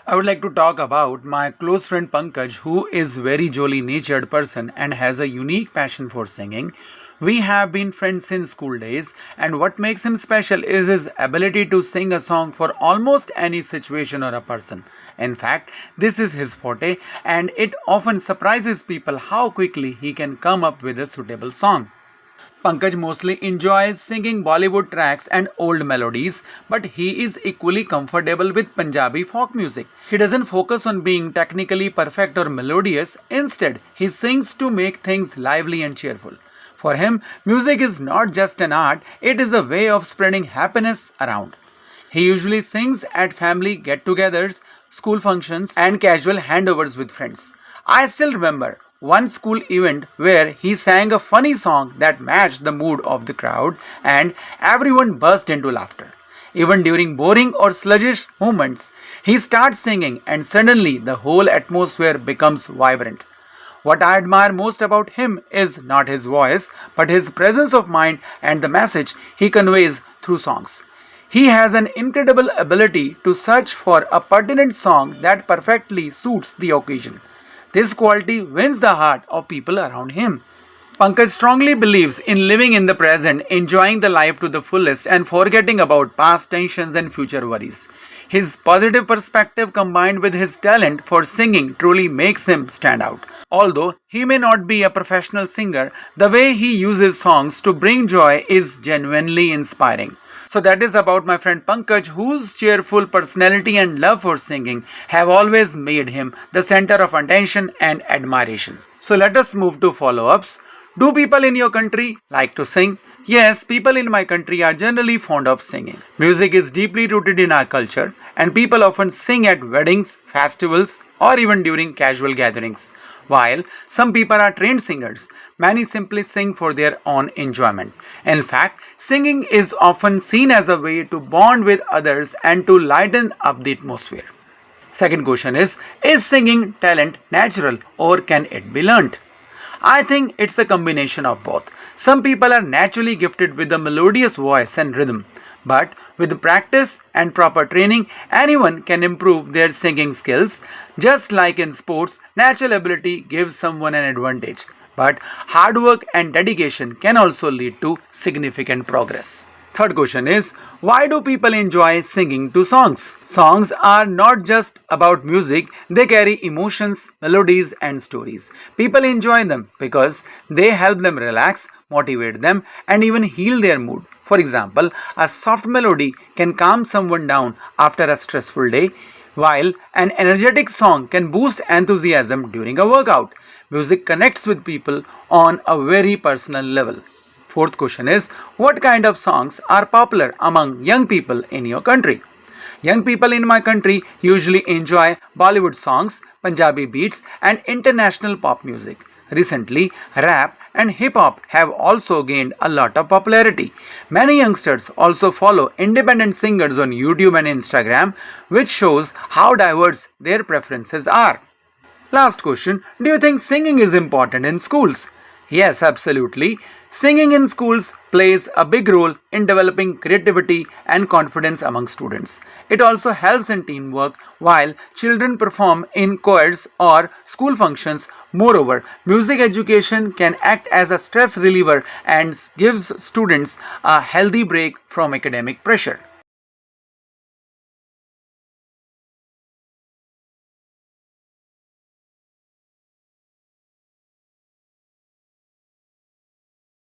I would like to talk about my close friend Pankaj, who is very jolly natured person and has a unique passion for singing. We have been friends since school days, and what makes him special is his ability to sing a song for almost any situation or a person. In fact, this is his forte, and it often surprises people how quickly he can come up with a suitable song. Pankaj mostly enjoys singing Bollywood tracks and old melodies, but he is equally comfortable with Punjabi folk music. He doesn't focus on being technically perfect or melodious, instead, he sings to make things lively and cheerful. For him, music is not just an art, it is a way of spreading happiness around. He usually sings at family get togethers, school functions, and casual handovers with friends. I still remember one school event where he sang a funny song that matched the mood of the crowd and everyone burst into laughter. Even during boring or sluggish moments, he starts singing and suddenly the whole atmosphere becomes vibrant. What I admire most about him is not his voice, but his presence of mind and the message he conveys through songs. He has an incredible ability to search for a pertinent song that perfectly suits the occasion. This quality wins the heart of people around him. Pankaj strongly believes in living in the present, enjoying the life to the fullest, and forgetting about past tensions and future worries. His positive perspective combined with his talent for singing truly makes him stand out. Although he may not be a professional singer, the way he uses songs to bring joy is genuinely inspiring. So that is about my friend Pankaj, whose cheerful personality and love for singing have always made him the center of attention and admiration. So let us move to follow-ups. Do people in your country like to sing? Yes, people in my country are generally fond of singing. Music is deeply rooted in our culture, and people often sing at weddings, festivals, or even during casual gatherings. While some people are trained singers, many simply sing for their own enjoyment. In fact, singing is often seen as a way to bond with others and to lighten up the atmosphere. Second question is singing talent natural or can it be learnt? I think it's a combination of both. Some people are naturally gifted with a melodious voice and rhythm, but with practice and proper training, anyone can improve their singing skills. Just like in sports, natural ability gives someone an advantage, but hard work and dedication can also lead to significant progress. Third question is, why do people enjoy singing to songs? Songs are not just about music, they carry emotions, melodies, and stories. People enjoy them because they help them relax, motivate them, and even heal their mood. For example, a soft melody can calm someone down after a stressful day, while an energetic song can boost enthusiasm during a workout. Music connects with people on a very personal level. Fourth question is, what kind of songs are popular among young people in your country? Young people in my country usually enjoy Bollywood songs, Punjabi beats, and international pop music. Recently, rap and hip hop have also gained a lot of popularity. Many youngsters also follow independent singers on YouTube and Instagram, which shows how diverse their preferences are. Last question, do you think singing is important in schools? Yes, absolutely. Singing in schools plays a big role in developing creativity and confidence among students. It also helps in teamwork while children perform in choirs or school functions. Moreover, music education can act as a stress reliever and gives students a healthy break from academic pressure.